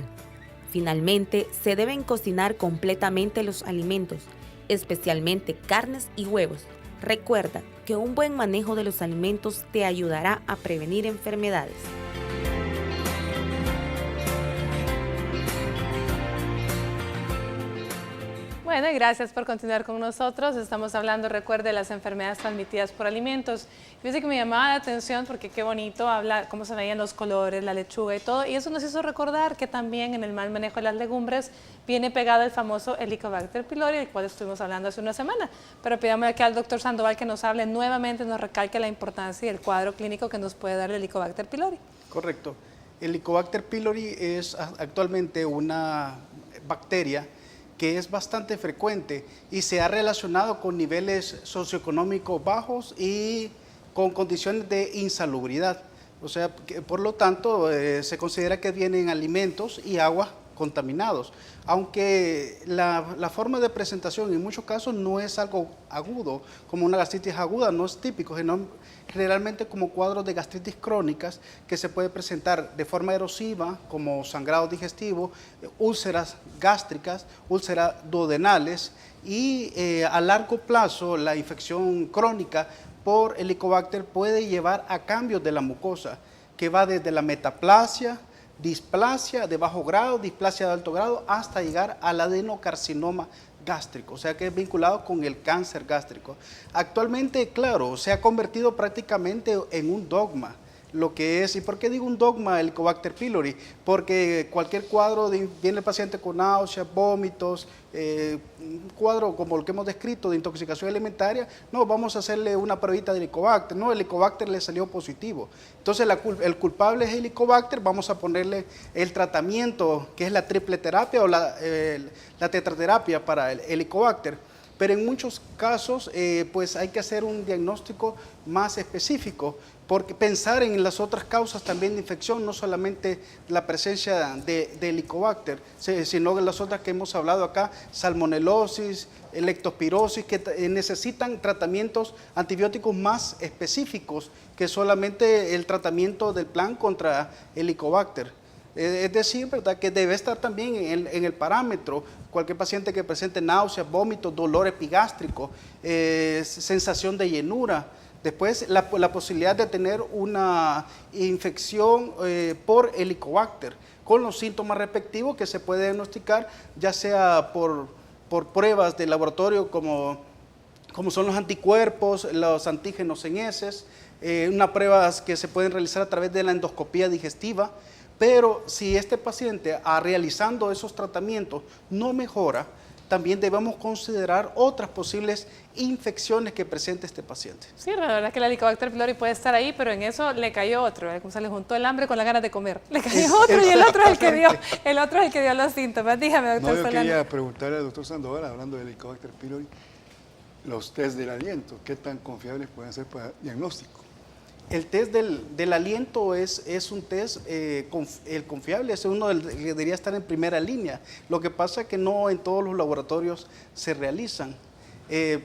Finalmente, se deben cocinar completamente los alimentos, especialmente carnes y huevos. Recuerda que un buen manejo de los alimentos te ayudará a prevenir enfermedades. Bueno, y gracias por continuar con nosotros. Estamos hablando, recuerde, de las enfermedades transmitidas por alimentos. Fíjese que me llamaba la atención porque qué bonito habla cómo se veían los colores, la lechuga y todo. Y eso nos hizo recordar que también en el mal manejo de las legumbres viene pegado el famoso Helicobacter pylori, del cual estuvimos hablando hace una semana. Pero pidamos aquí al doctor Sandoval que nos hable nuevamente, nos recalque la importancia y el cuadro clínico que nos puede dar el Helicobacter pylori. Correcto. El Helicobacter pylori es actualmente una bacteria que es bastante frecuente y se ha relacionado con niveles socioeconómicos bajos y con condiciones de insalubridad. O sea, que, por lo tanto, se considera que vienen alimentos y agua contaminados, aunque la forma de presentación en muchos casos no es algo agudo, como una gastritis aguda, no es típico, sino generalmente como cuadros de gastritis crónicas que se puede presentar de forma erosiva, como sangrado digestivo, úlceras gástricas, úlceras duodenales y a largo plazo la infección crónica por Helicobacter puede llevar a cambios de la mucosa, que va desde la metaplasia, displasia de bajo grado, displasia de alto grado, hasta llegar al adenocarcinoma gástrico, o sea que es vinculado con el cáncer gástrico. Actualmente, claro, se ha convertido prácticamente en un dogma, lo que es, ¿y por qué digo un dogma el Helicobacter pylori? Porque cualquier cuadro, viene el paciente con náuseas, vómitos, un cuadro como el que hemos descrito de intoxicación alimentaria, no, vamos a hacerle una pruebita de Helicobacter, no, el Helicobacter le salió positivo. Entonces el culpable es Helicobacter, vamos a ponerle el tratamiento que es la triple terapia o la tetraterapia para el Helicobacter. Pero en muchos casos pues hay que hacer un diagnóstico más específico, porque pensar en las otras causas también de infección, no solamente la presencia de Helicobacter, sino en las otras que hemos hablado acá, salmonelosis, leptospirosis, que necesitan tratamientos antibióticos más específicos que solamente el tratamiento del plan contra Helicobacter. Es decir, ¿verdad?, que debe estar también en el parámetro cualquier paciente que presente náuseas, vómitos, dolor epigástrico, sensación de llenura. Después, la posibilidad de tener una infección por Helicobacter, con los síntomas respectivos que se puede diagnosticar, ya sea por pruebas de laboratorio como son los anticuerpos, los antígenos en heces, unas pruebas que se pueden realizar a través de la endoscopía digestiva. Pero si este paciente, realizando esos tratamientos, no mejora, también debemos considerar otras posibles infecciones que presente este paciente. Sí, la verdad es que el Helicobacter pylori puede estar ahí, pero en eso le cayó otro, como se le juntó el hambre con la ganas de comer. Le cayó otro y el otro es el que dio los síntomas. Dígame, doctor Solano. Solano. Yo quería preguntarle al doctor Sandoval, hablando del Helicobacter pylori, los test del aliento, ¿qué tan confiables pueden ser para diagnóstico? El test del aliento es un test confiable, es uno que debería estar en primera línea. Lo que pasa es que no en todos los laboratorios se realizan,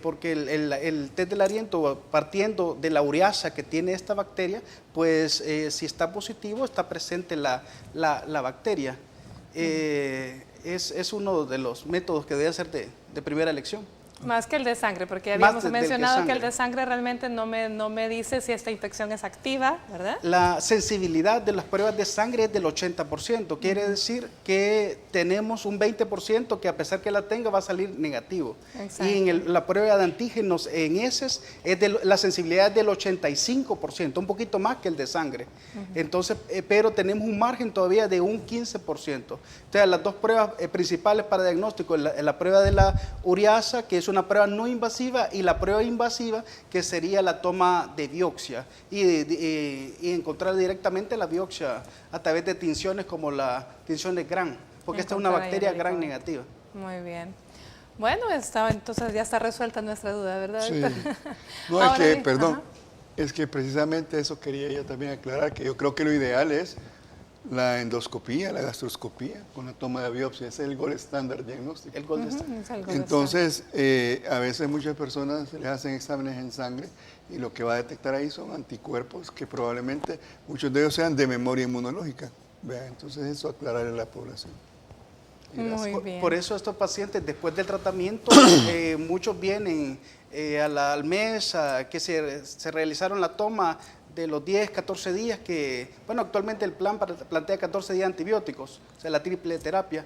porque el test del aliento, partiendo de la ureasa que tiene esta bacteria, pues si está positivo, está presente la bacteria. Es uno de los métodos que debe ser de primera elección. Más que el de sangre, porque habíamos mencionado que el de sangre realmente no me dice si esta infección es activa, ¿verdad? La sensibilidad de las pruebas de sangre es del 80%, quiere decir que tenemos un 20% que a pesar que la tenga va a salir negativo. Exacto. Y en la prueba de antígenos en heces la sensibilidad es del 85%, un poquito más que el de sangre. Entonces, pero tenemos un margen todavía de un 15%. Entonces, las dos pruebas principales para diagnóstico, la prueba de la ureasa, que es una prueba no invasiva, y la prueba invasiva, que sería la toma de biopsia y encontrar directamente la biopsia a través de tinciones como la tinción de Gram, porque esta es una bacteria Gram negativa. Muy bien. Bueno, entonces ya está resuelta nuestra duda, ¿verdad? Sí. No, es que precisamente eso quería yo también aclarar, que yo creo que lo ideal es la endoscopía, la gastroscopía, con la toma de biopsia, ese es el gold estándar diagnóstico. El gold estándar. Entonces, a veces muchas personas les hacen exámenes en sangre y lo que va a detectar ahí son anticuerpos que probablemente muchos de ellos sean de memoria inmunológica. Vea, entonces eso aclararle a la población. Muy bien. Por eso estos pacientes, después del tratamiento, muchos vienen al mes que se realizaron la toma de los 10, 14 días que, bueno, actualmente el plan plantea 14 días antibióticos, o sea, la triple terapia,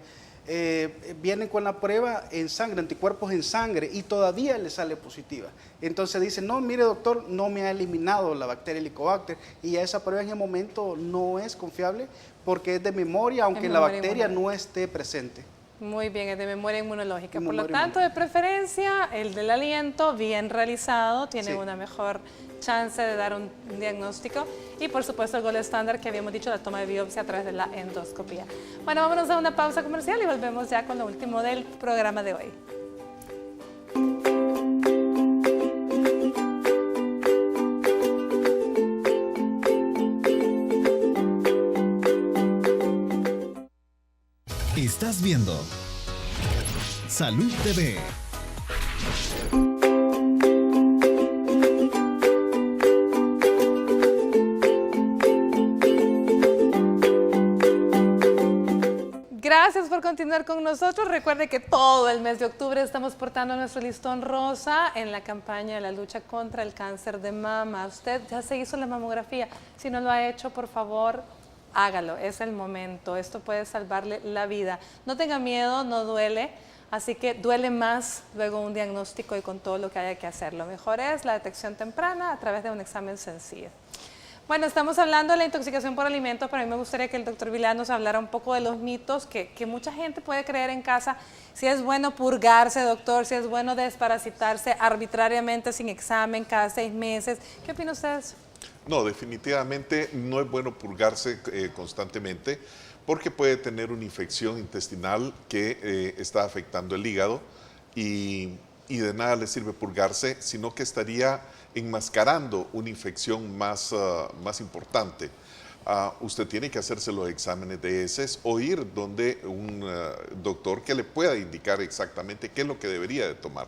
vienen con la prueba en sangre, anticuerpos en sangre, y todavía les sale positiva. Entonces dicen, no, mire doctor, no me ha eliminado la bacteria Helicobacter, y ya esa prueba en el momento no es confiable porque es de memoria, aunque la bacteria no esté presente. Muy bien, es de memoria inmunológica. Por lo tanto, de preferencia, el del aliento bien realizado tiene una mejor chance de dar un diagnóstico. Y por supuesto el gol estándar que habíamos dicho, la toma de biopsia a través de la endoscopía. Bueno, vámonos a una pausa comercial y volvemos ya con lo último del programa de hoy. Estás viendo Salud TV. Gracias por continuar con nosotros. Recuerde que todo el mes de octubre estamos portando nuestro listón rosa en la campaña de la lucha contra el cáncer de mama. Usted ya se hizo la mamografía. Si no lo ha hecho, por favor, hágalo. Es el momento. Esto puede salvarle la vida. No tenga miedo, no duele. Así que duele más luego un diagnóstico y con todo lo que haya que hacer. Lo mejor es la detección temprana a través de un examen sencillo. Bueno, estamos hablando de la intoxicación por alimentos, pero a mí me gustaría que el doctor Villar nos hablara un poco de los mitos que mucha gente puede creer en casa. Si es bueno purgarse, doctor, si es bueno desparasitarse arbitrariamente sin examen cada 6 meses. ¿Qué opina usted de eso? No, definitivamente no es bueno purgarse constantemente porque puede tener una infección intestinal que está afectando el hígado y de nada le sirve purgarse, sino que estaría enmascarando una infección más importante. Usted tiene que hacerse los exámenes de heces o ir donde un doctor que le pueda indicar exactamente qué es lo que debería de tomar.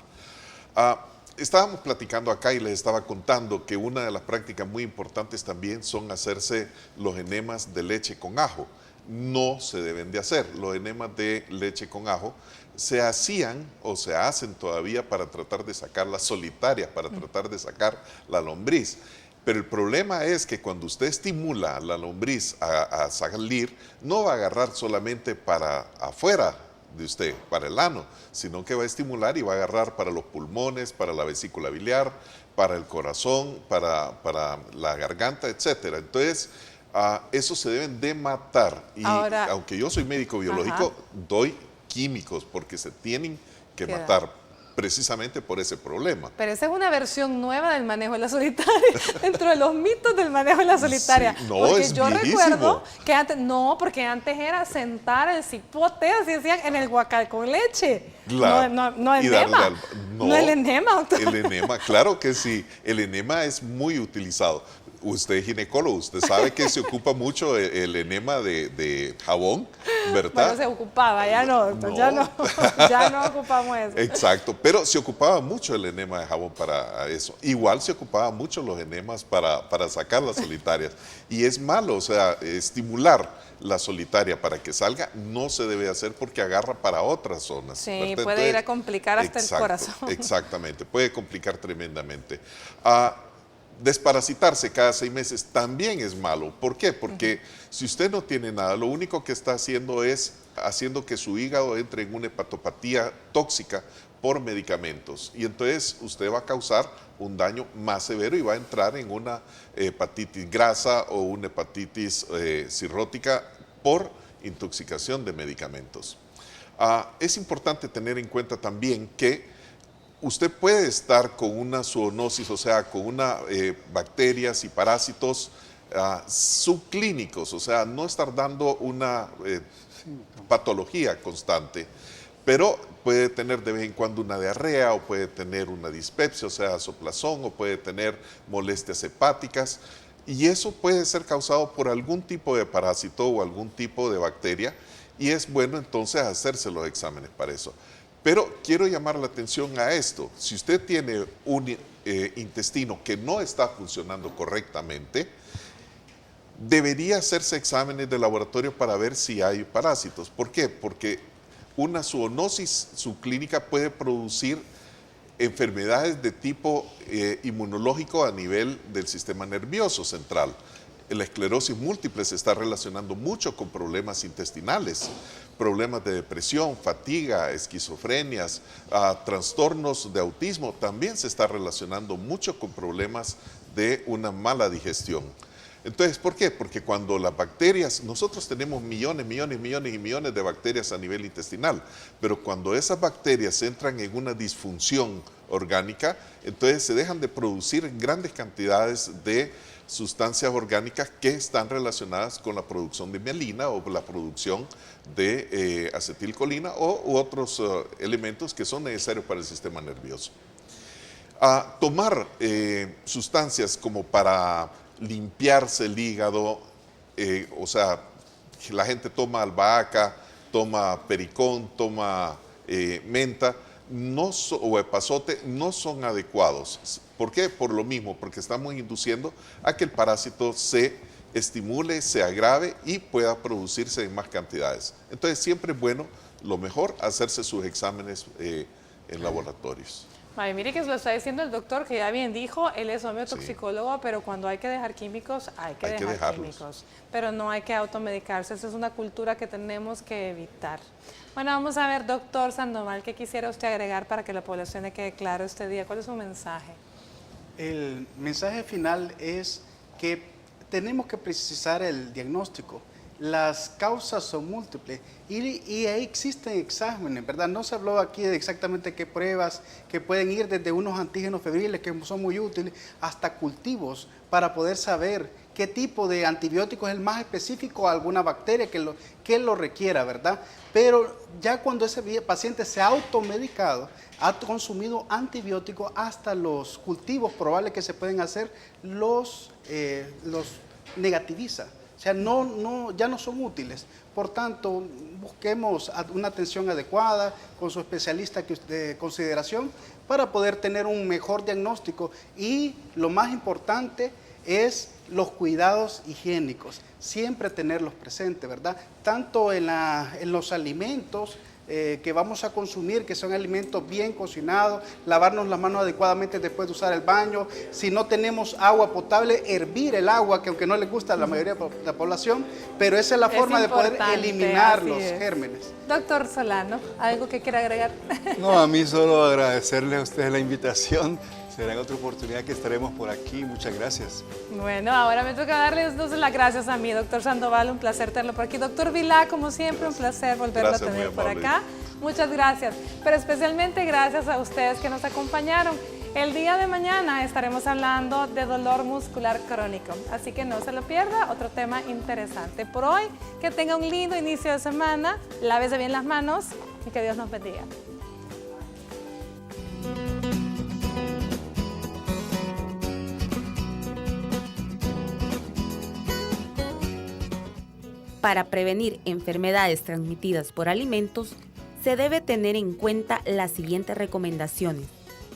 Estábamos platicando acá y les estaba contando que una de las prácticas muy importantes también son hacerse los enemas de leche con ajo. No se deben de hacer. Los enemas de leche con ajo se hacían o se hacen todavía para tratar de sacar las solitarias, para tratar de sacar la lombriz. Pero el problema es que cuando usted estimula a la lombriz a salir, no va a agarrar solamente para afuera de usted, para el ano, sino que va a estimular y va a agarrar para los pulmones, para la vesícula biliar, para el corazón, para la garganta, etcétera. Entonces, eso se deben de matar. Y ahora, aunque yo soy médico biológico, doy químicos porque se tienen que matar precisamente por ese problema. Pero esa es una versión nueva del manejo de la solitaria, dentro de los mitos del manejo de la solitaria. Sí, no, porque es yo viejísimo. recuerdo que antes, porque antes era sentar el cipote, así decían, en el guacal con leche. Claro. No el enema. No el enema, doctor. El enema, claro que sí. El enema es muy utilizado. Usted es ginecólogo, usted sabe que se ocupa mucho el enema de jabón, ¿verdad? Bueno, se ocupaba, ya no, doctor, ya no ocupamos eso. Exacto, pero se ocupaba mucho el enema de jabón para eso. Igual se ocupaba mucho los enemas para sacar las solitarias. Y es malo, o sea, estimular la solitaria para que salga no se debe hacer porque agarra para otras zonas. Sí, ¿verdad? puede Entonces, ir a complicar hasta el corazón. Exactamente, puede complicar tremendamente. Desparasitarse cada 6 meses también es malo. ¿Por qué? Porque si usted no tiene nada, lo único que está haciendo es haciendo que su hígado entre en una hepatopatía tóxica por medicamentos. Y entonces usted va a causar un daño más severo y va a entrar en una hepatitis grasa o una hepatitis cirrótica por intoxicación de medicamentos. Es importante tener en cuenta también que usted puede estar con una zoonosis, o sea, con una bacterias y parásitos subclínicos, o sea, no estar dando una patología constante, pero puede tener de vez en cuando una diarrea o puede tener una dispepsia, o sea, soplazón, o puede tener molestias hepáticas, y eso puede ser causado por algún tipo de parásito o algún tipo de bacteria, y es bueno entonces hacerse los exámenes para eso. Pero quiero llamar la atención a esto. Si usted tiene un intestino que no está funcionando correctamente, debería hacerse exámenes de laboratorio para ver si hay parásitos. ¿Por qué? Porque una zoonosis subclínica puede producir enfermedades de tipo inmunológico a nivel del sistema nervioso central. La esclerosis múltiple se está relacionando mucho con problemas intestinales, problemas de depresión, fatiga, esquizofrenias, trastornos de autismo, también se está relacionando mucho con problemas de una mala digestión. Entonces, ¿por qué? Porque cuando las bacterias, nosotros tenemos millones de bacterias a nivel intestinal, pero cuando esas bacterias entran en una disfunción orgánica, entonces se dejan de producir grandes cantidades de sustancias orgánicas que están relacionadas con la producción de mielina o la producción de acetilcolina u otros elementos que son necesarios para el sistema nervioso. Tomar sustancias como para limpiarse el hígado, o sea, la gente toma albahaca, toma pericón, toma menta, o epazote, no son adecuados. ¿Por qué? Por lo mismo, porque estamos induciendo a que el parásito se estimule, se agrave y pueda producirse en más cantidades. Entonces siempre es bueno, lo mejor, hacerse sus exámenes en laboratorios. Ay, mire que lo está diciendo el doctor, que ya bien dijo, él es homeotoxicólogo, sí. Pero cuando hay que dejar químicos, hay que dejar químicos. Pero no hay que automedicarse, esa es una cultura que tenemos que evitar. Bueno, vamos a ver, doctor Sandoval, ¿qué quisiera usted agregar para que la población le quede claro este día? ¿Cuál es su mensaje? El mensaje final es que tenemos que precisar el diagnóstico. Las causas son múltiples y ahí existen exámenes, ¿verdad? No se habló aquí de exactamente qué pruebas, que pueden ir desde unos antígenos febriles que son muy útiles hasta cultivos para poder saber qué tipo de antibiótico es el más específico a alguna bacteria que lo requiera, ¿verdad? Pero ya cuando ese paciente se ha automedicado, ha consumido antibióticos, hasta los cultivos probables que se pueden hacer los negativiza. O sea, ya no son útiles. Por tanto, busquemos una atención adecuada con su especialista de consideración para poder tener un mejor diagnóstico. Y lo más importante es los cuidados higiénicos. Siempre tenerlos presentes, ¿verdad? Tanto en los alimentos que vamos a consumir, que son alimentos bien cocinados, lavarnos las manos adecuadamente después de usar el baño. Si no tenemos agua potable, hervir el agua, que aunque no le gusta a la mayoría de la población, pero esa es la forma de poder eliminar los gérmenes. Doctor Solano, ¿algo que quiera agregar? No, a mí solo agradecerle a ustedes la invitación. Será en otra oportunidad que estaremos por aquí. Muchas gracias. Bueno, ahora me toca darles entonces las gracias a mí, doctor Sandoval, un placer tenerlo por aquí. Doctor Vilá, como siempre, un placer volverlo a tener por acá. Muchas gracias, pero especialmente gracias a ustedes que nos acompañaron. El día de mañana estaremos hablando de dolor muscular crónico, así que no se lo pierda, otro tema interesante. Por hoy, que tenga un lindo inicio de semana, lávese bien las manos y que Dios nos bendiga. Para prevenir enfermedades transmitidas por alimentos, se debe tener en cuenta las siguientes recomendaciones.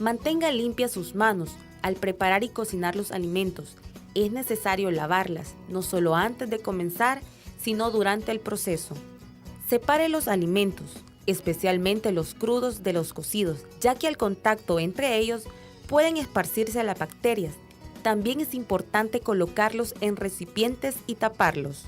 Mantenga limpias sus manos al preparar y cocinar los alimentos. Es necesario lavarlas, no solo antes de comenzar, sino durante el proceso. Separe los alimentos, especialmente los crudos de los cocidos, ya que al contacto entre ellos pueden esparcirse las bacterias. También es importante colocarlos en recipientes y taparlos.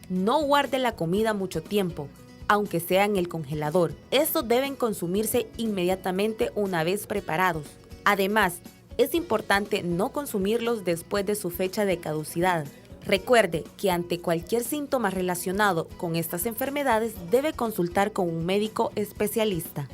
No guarde la comida mucho tiempo, aunque sea en el congelador. Estos deben consumirse inmediatamente una vez preparados. Además, es importante no consumirlos después de su fecha de caducidad. Recuerde que ante cualquier síntoma relacionado con estas enfermedades debe consultar con un médico especialista.